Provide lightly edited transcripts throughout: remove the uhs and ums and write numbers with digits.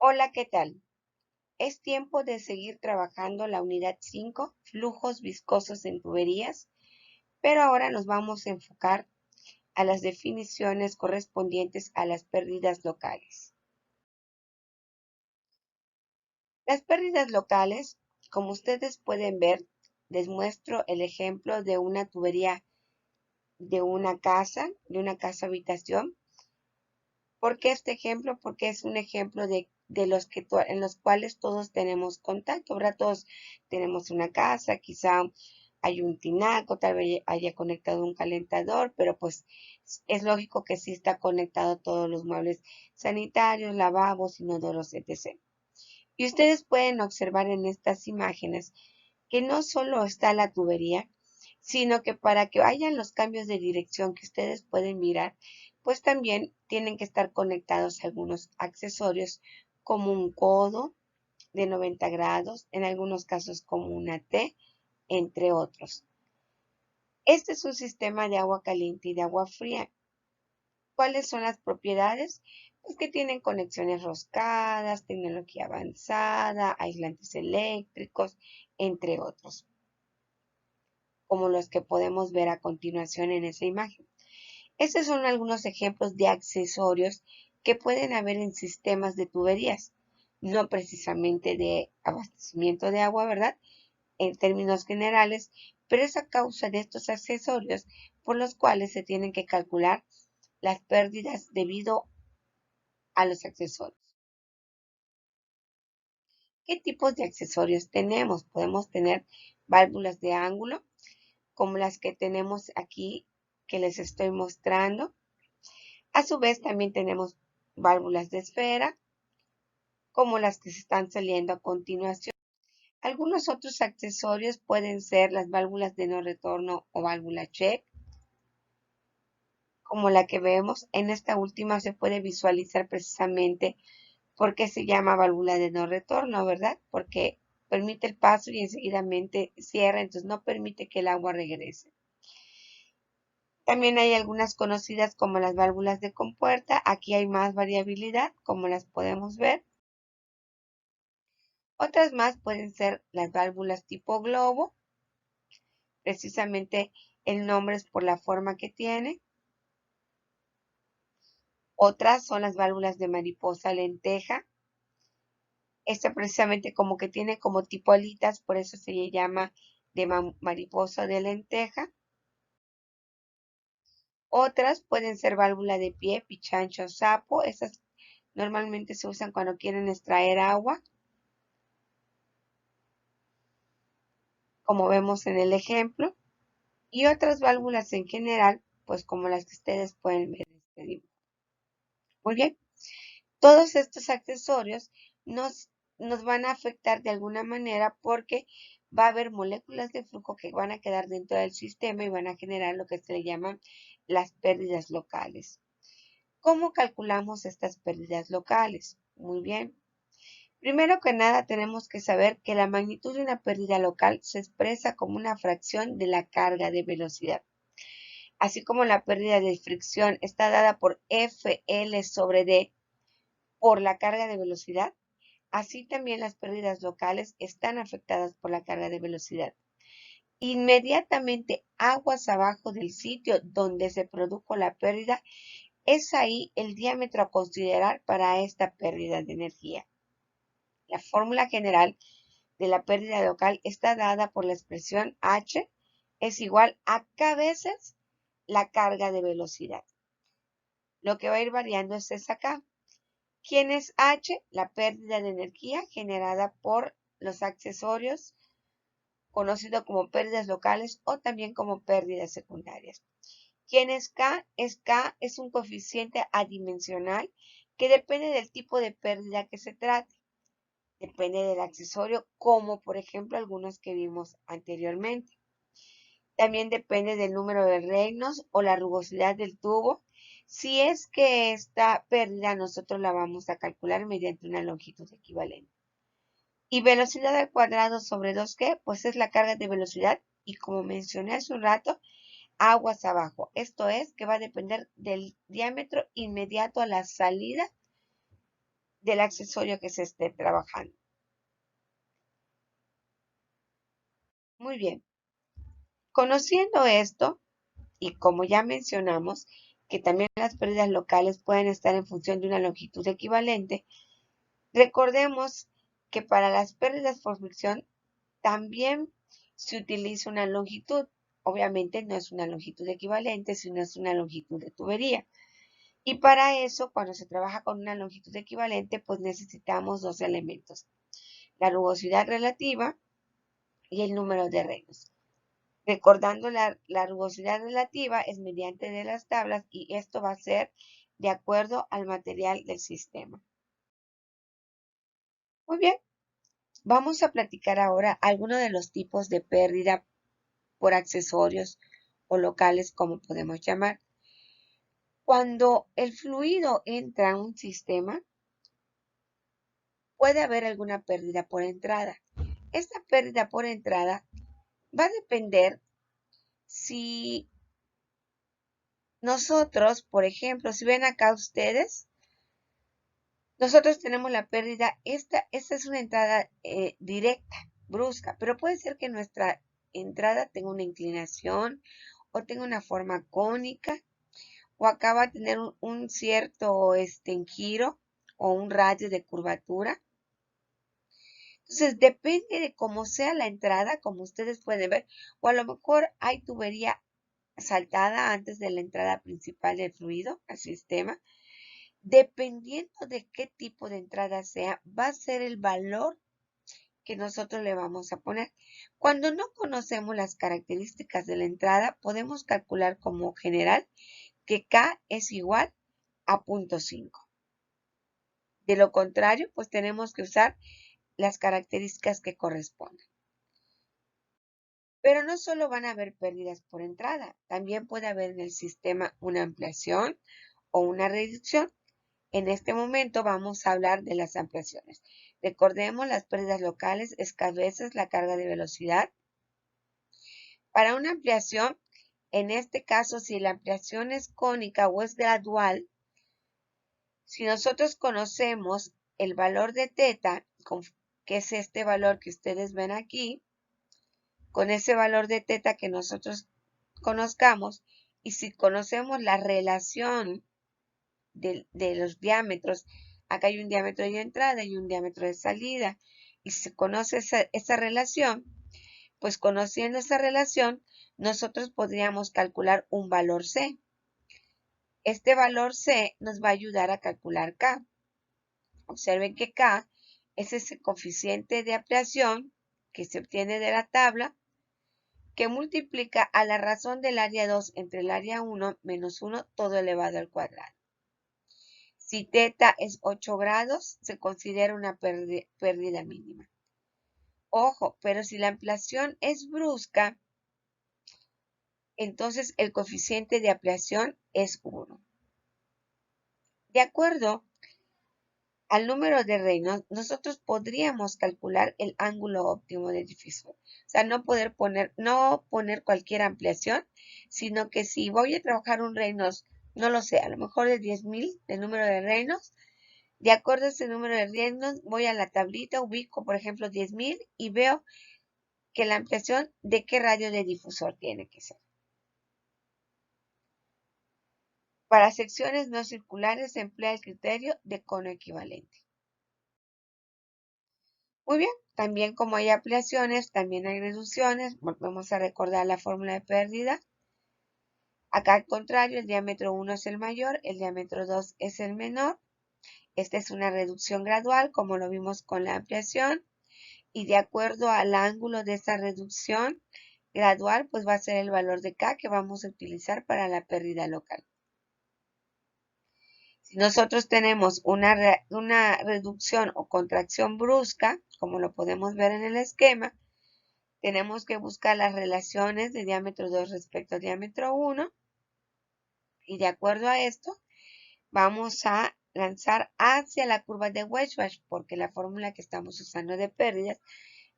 Hola, ¿qué tal? Es tiempo de seguir trabajando la unidad 5, flujos viscosos en tuberías, pero ahora nos vamos a enfocar a las definiciones correspondientes a las pérdidas locales. Las pérdidas locales, como ustedes pueden ver, les muestro el ejemplo de una tubería de una casa habitación. ¿Por qué este ejemplo? Porque es un ejemplo de los que en los cuales todos tenemos contacto, ¿verdad? Todos tenemos una casa, quizá hay un tinaco, tal vez haya conectado un calentador, pero pues es lógico que sí está conectado todos los muebles sanitarios, lavabos, inodoros, etc. Y ustedes pueden observar en estas imágenes que no solo está la tubería, sino que para que vayan los cambios de dirección que ustedes pueden mirar, pues también tienen que estar conectados algunos accesorios como un codo de 90 grados, en algunos casos como una T, entre otros. Este es un sistema de agua caliente y de agua fría. ¿Cuáles son las propiedades? Pues que tienen conexiones roscadas, tecnología avanzada, aislantes eléctricos, entre otros, como los que podemos ver a continuación en esa imagen. Estos son algunos ejemplos de accesorios que pueden haber en sistemas de tuberías, no precisamente de abastecimiento de agua, ¿verdad? En términos generales, pero es a causa de estos accesorios por los cuales se tienen que calcular las pérdidas debido a los accesorios. ¿Qué tipos de accesorios tenemos? Podemos tener válvulas de ángulo, como las que tenemos aquí que les estoy mostrando. A su vez, también tenemos válvulas de esfera, como las que se están saliendo a continuación. Algunos otros accesorios pueden ser las válvulas de no retorno o válvula check, como la que vemos. En esta última se puede visualizar precisamente por qué se llama válvula de no retorno, ¿verdad? Porque permite el paso y enseguidamente cierra, entonces no permite que el agua regrese. También hay algunas conocidas como las válvulas de compuerta. Aquí hay más variabilidad, como las podemos ver. Otras más pueden ser las válvulas tipo globo. Precisamente el nombre es por la forma que tiene. Otras son las válvulas de mariposa lenteja. Esta precisamente como que tiene como tipo alitas, por eso se le llama de mariposa de lenteja. Otras pueden ser válvula de pie, pichancho, sapo. Estas normalmente se usan cuando quieren extraer agua, como vemos en el ejemplo. Y otras válvulas en general, pues como las que ustedes pueden ver en este dibujo. Muy bien. Todos estos accesorios nos van a afectar de alguna manera porque va a haber moléculas de flujo que van a quedar dentro del sistema y van a generar lo que se le llaman las pérdidas locales. ¿Cómo calculamos estas pérdidas locales? Muy bien. Primero que nada tenemos que saber que la magnitud de una pérdida local se expresa como una fracción de la carga de velocidad. Así como la pérdida de fricción está dada por FL sobre D por la carga de velocidad, así también las pérdidas locales están afectadas por la carga de velocidad. Inmediatamente aguas abajo del sitio donde se produjo la pérdida, es ahí el diámetro a considerar para esta pérdida de energía. La fórmula general de la pérdida local está dada por la expresión H es igual a K veces la carga de velocidad. Lo que va a ir variando es esa K. ¿Quién es H? La pérdida de energía generada por los accesorios, conocido como pérdidas locales o también como pérdidas secundarias. ¿Quién es K? K es un coeficiente adimensional que depende del tipo de pérdida que se trate. Depende del accesorio, como por ejemplo algunos que vimos anteriormente. También depende del número de reinos o la rugosidad del tubo. Si es que esta pérdida nosotros la vamos a calcular mediante una longitud equivalente. Y velocidad al cuadrado sobre 2G, pues es la carga de velocidad. Y como mencioné hace un rato, aguas abajo. Esto es que va a depender del diámetro inmediato a la salida del accesorio que se esté trabajando. Muy bien. Conociendo esto, y como ya mencionamos, que también las pérdidas locales pueden estar en función de una longitud equivalente, recordemos que para las pérdidas por fricción también se utiliza una longitud. Obviamente no es una longitud equivalente, sino es una longitud de tubería. Y para eso, cuando se trabaja con una longitud equivalente, pues necesitamos dos elementos: la rugosidad relativa y el número de reinos. Recordando la rugosidad relativa es mediante de las tablas y esto va a ser de acuerdo al material del sistema. Muy bien, vamos a platicar ahora algunos de los tipos de pérdida por accesorios o locales, como podemos llamar. Cuando el fluido entra a un sistema, puede haber alguna pérdida por entrada. Esta pérdida por entrada va a depender si nosotros, por ejemplo, si ven acá ustedes, nosotros tenemos la pérdida, esta es una entrada directa, brusca, pero puede ser que nuestra entrada tenga una inclinación o tenga una forma cónica o acaba de tener un cierto giro o un radio de curvatura. Entonces, depende de cómo sea la entrada, como ustedes pueden ver, o a lo mejor hay tubería saltada antes de la entrada principal del fluido al sistema. Dependiendo de qué tipo de entrada sea, va a ser el valor que nosotros le vamos a poner. Cuando no conocemos las características de la entrada, podemos calcular como general que K es igual a 0.5. De lo contrario, pues tenemos que usar las características que correspondan. Pero no solo van a haber pérdidas por entrada, también puede haber en el sistema una ampliación o una reducción. En este momento vamos a hablar de las ampliaciones. Recordemos, las pérdidas locales es que a veces la carga de velocidad. Para una ampliación, en este caso, si la ampliación es cónica o es gradual, si nosotros conocemos el valor de teta, que es este valor que ustedes ven aquí, con ese valor de teta que nosotros conozcamos, y si conocemos la relación de los diámetros, acá hay un diámetro de entrada y un diámetro de salida, y si se conoce esa relación, pues conociendo esa relación, nosotros podríamos calcular un valor C. Este valor C nos va a ayudar a calcular K. Observen que K es ese coeficiente de ampliación que se obtiene de la tabla, que multiplica a la razón del área 2 entre el área 1 menos 1 todo elevado al cuadrado. Si teta es 8 grados, se considera una pérdida mínima. Ojo, pero si la ampliación es brusca, entonces el coeficiente de ampliación es 1. De acuerdo al número de reinos, nosotros podríamos calcular el ángulo óptimo del difusor. O sea, no poner cualquier ampliación, sino que si voy a trabajar un reinos, no lo sé, a lo mejor de 10,000 el número de reinos, de acuerdo a ese número de reinos, voy a la tablita, ubico, por ejemplo, 10,000 y veo que la ampliación de qué radio de difusor tiene que ser. Para secciones no circulares se emplea el criterio de cono equivalente. Muy bien, también como hay ampliaciones, también hay reducciones. Volvemos a recordar la fórmula de pérdida. Acá al contrario, el diámetro 1 es el mayor, el diámetro 2 es el menor. Esta es una reducción gradual, como lo vimos con la ampliación. Y de acuerdo al ángulo de esa reducción gradual, pues va a ser el valor de K que vamos a utilizar para la pérdida local. Si nosotros tenemos una reducción o contracción brusca, como lo podemos ver en el esquema, tenemos que buscar las relaciones de diámetro 2 respecto a diámetro 1. Y de acuerdo a esto, vamos a lanzar hacia la curva de Weisbach, porque la fórmula que estamos usando de pérdidas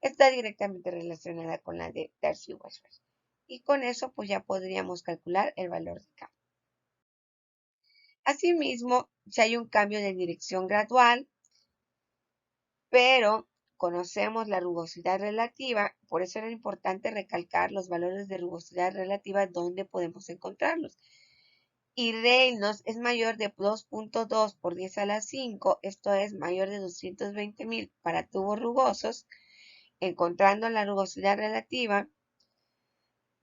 está directamente relacionada con la de Darcy-Weisbach. Y con eso, pues ya podríamos calcular el valor de K. Asimismo, si hay un cambio de dirección gradual, pero conocemos la rugosidad relativa, por eso era importante recalcar los valores de rugosidad relativa donde podemos encontrarlos. Y Reynolds es mayor de 2.2 por 10 a la 5, esto es mayor de 220.000 para tubos rugosos, encontrando la rugosidad relativa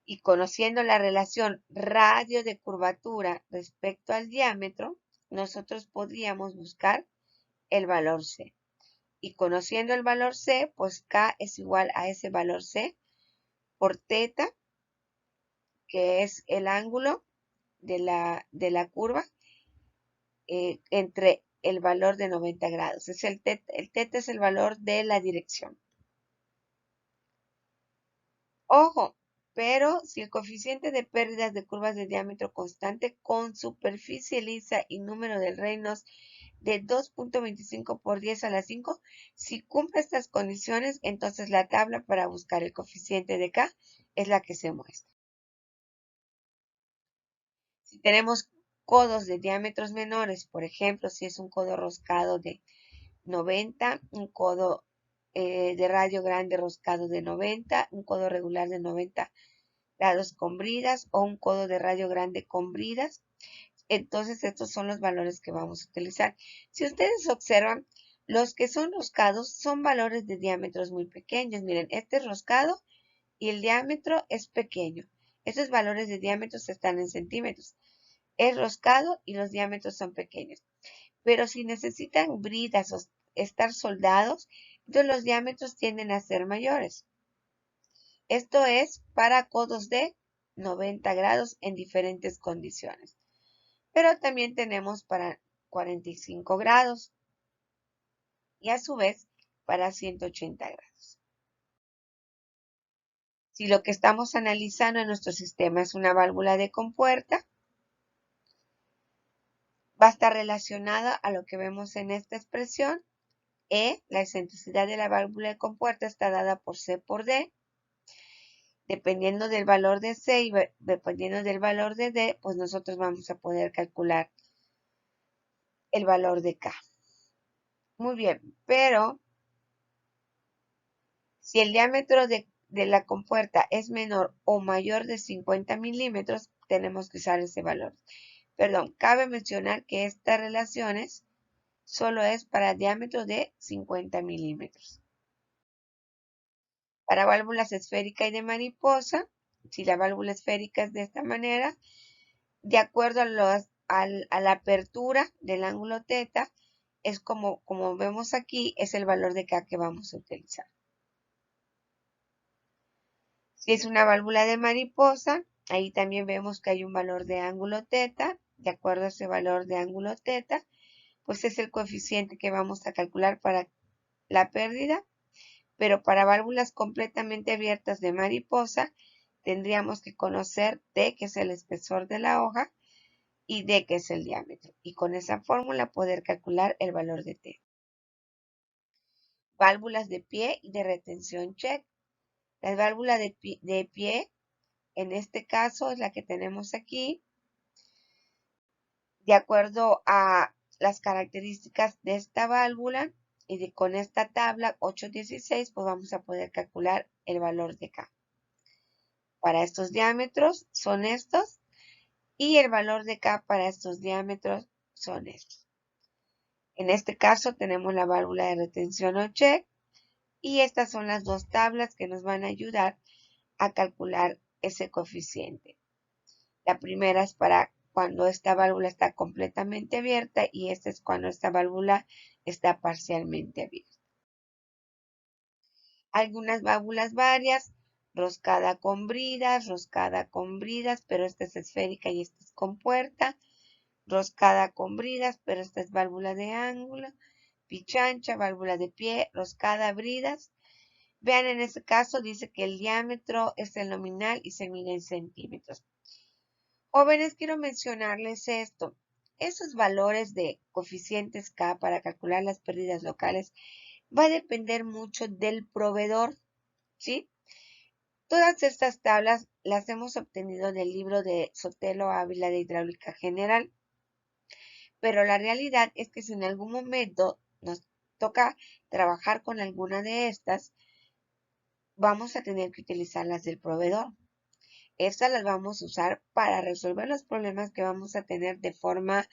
y conociendo la relación radio de curvatura respecto al diámetro, nosotros podríamos buscar el valor C. Y conociendo el valor C, pues K es igual a ese valor C por teta, que es el ángulo de la curva, entre el valor de 90 grados. El teta es el valor de la dirección. Ojo, pero si el coeficiente de pérdidas de curvas de diámetro constante con superficie lisa y número de Reynolds de 2.25 por 10 a la 5, si cumple estas condiciones, entonces la tabla para buscar el coeficiente de K es la que se muestra. Si tenemos codos de diámetros menores, por ejemplo, si es un codo roscado de 90, un codo de radio grande roscado de 90, un codo regular de 90 grados con bridas o un codo de radio grande con bridas. Entonces estos son los valores que vamos a utilizar. Si ustedes observan, los que son roscados son valores de diámetros muy pequeños. Miren, este es roscado y el diámetro es pequeño. Estos valores de diámetros están en centímetros. Es roscado y los diámetros son pequeños. Pero si necesitan bridas o estar soldados, entonces los diámetros tienden a ser mayores. Esto es para codos de 90 grados en diferentes condiciones. Pero también tenemos para 45 grados y a su vez para 180 grados. Si lo que estamos analizando en nuestro sistema es una válvula de compuerta, va a estar relacionada a lo que vemos en esta expresión. La excentricidad de la válvula de compuerta está dada por C por D. Dependiendo del valor de C y dependiendo del valor de D, pues nosotros vamos a poder calcular el valor de K. Muy bien, pero si el diámetro de la compuerta es menor o mayor de 50 milímetros, tenemos que usar ese valor. Perdón, cabe mencionar que estas relaciones solo es para diámetro de 50 milímetros. Para válvulas esférica y de mariposa, si la válvula esférica es de esta manera, de acuerdo a la apertura del ángulo teta, es como vemos aquí, es el valor de K que vamos a utilizar. Si es una válvula de mariposa, ahí también vemos que hay un valor de ángulo teta. De acuerdo a ese valor de ángulo teta, pues es el coeficiente que vamos a calcular para la pérdida. Pero para válvulas completamente abiertas de mariposa, tendríamos que conocer D, que es el espesor de la hoja, y D, que es el diámetro. Y con esa fórmula poder calcular el valor de T. Válvulas de pie y de retención check. La válvula de pie, en este caso, es la que tenemos aquí. De acuerdo a las características de esta válvula y con esta tabla 816, pues vamos a poder calcular el valor de K. Para estos diámetros son estos y el valor de K para estos diámetros son estos. En este caso tenemos la válvula de retención o check y estas son las dos tablas que nos van a ayudar a calcular ese coeficiente. La primera es para cuando esta válvula está completamente abierta y esta es cuando esta válvula está parcialmente abierta. Algunas válvulas varias, roscada con bridas, pero esta es esférica y esta es compuerta, roscada con bridas, pero esta es válvula de ángulo, pichancha, válvula de pie, roscada, bridas. Vean, en este caso dice que el diámetro es el nominal y se mide en centímetros. Jóvenes, quiero mencionarles esto. Esos valores de coeficientes K para calcular las pérdidas locales va a depender mucho del proveedor, ¿sí? Todas estas tablas las hemos obtenido del libro de Sotelo Ávila de Hidráulica General, pero la realidad es que si en algún momento nos toca trabajar con alguna de estas, vamos a tener que utilizar las del proveedor. Estas las vamos a usar para resolver los problemas que vamos a tener de forma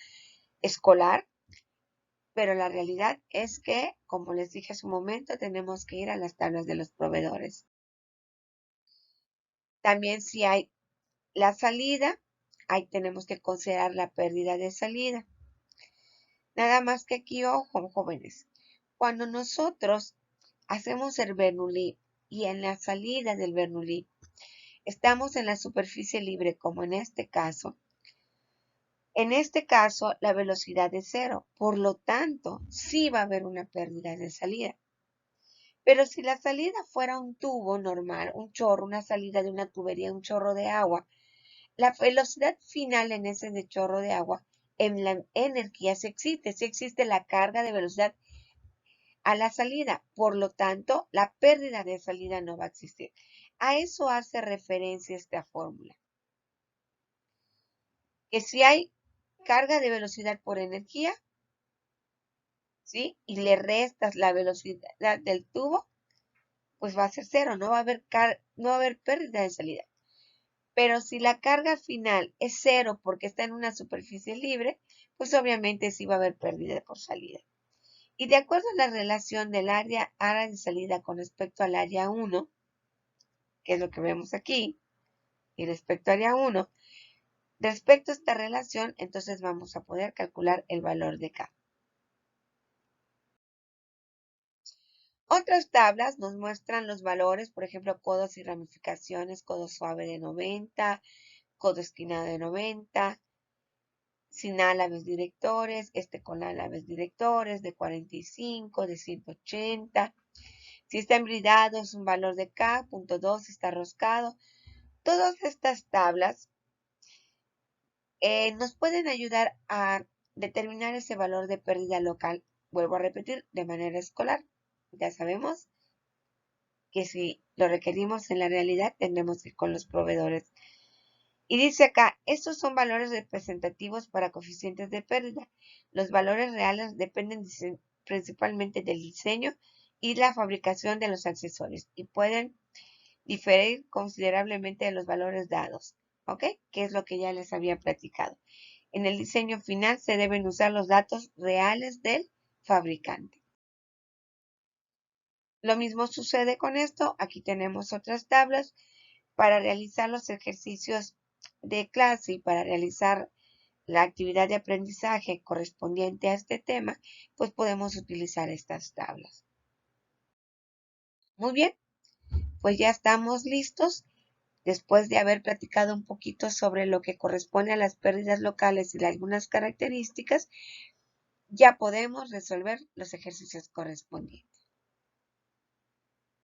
escolar, pero la realidad es que, como les dije hace un momento, tenemos que ir a las tablas de los proveedores. También si hay la salida, ahí tenemos que considerar la pérdida de salida. Nada más que aquí, ojo, jóvenes, cuando nosotros hacemos el Bernoulli y en la salida del Bernoulli estamos en la superficie libre, como en este caso, la velocidad es 0. Por lo tanto, sí va a haber una pérdida de salida. Pero si la salida fuera un tubo normal, un chorro, una salida de una tubería, un chorro de agua, la velocidad final en ese chorro de agua, en la energía sí existe la carga de velocidad a la salida. Por lo tanto, la pérdida de salida no va a existir. A eso hace referencia esta fórmula. Que si hay carga de velocidad por energía, ¿sí? Y le restas la velocidad del tubo, pues va a ser 0, no va a haber pérdida de salida. Pero si la carga final es 0 porque está en una superficie libre, pues obviamente sí va a haber pérdida por salida. Y de acuerdo a la relación del área de salida con respecto al área 1, que es lo que vemos aquí, y respecto al área 1, respecto a esta relación, entonces vamos a poder calcular el valor de K. Otras tablas nos muestran los valores, por ejemplo, codos y ramificaciones, codo suave de 90, codo esquinado de 90, sin álabes directores, con álabes directores de 45, de 180. Si está embridado es un valor de K, punto 2, si está roscado. Todas estas tablas nos pueden ayudar a determinar ese valor de pérdida local. Vuelvo a repetir, de manera escolar. Ya sabemos que si lo requerimos en la realidad, tendremos que ir con los proveedores. Y dice acá, estos son valores representativos para coeficientes de pérdida. Los valores reales dependen principalmente del diseño y la fabricación de los accesorios y pueden diferir considerablemente de los valores dados, ¿ok? Que es lo que ya les había platicado. En el diseño final se deben usar los datos reales del fabricante. Lo mismo sucede con esto. Aquí tenemos otras tablas para realizar los ejercicios de clase y para realizar la actividad de aprendizaje correspondiente a este tema, pues podemos utilizar estas tablas. Muy bien, pues ya estamos listos. Después de haber platicado un poquito sobre lo que corresponde a las pérdidas locales y algunas características, ya podemos resolver los ejercicios correspondientes.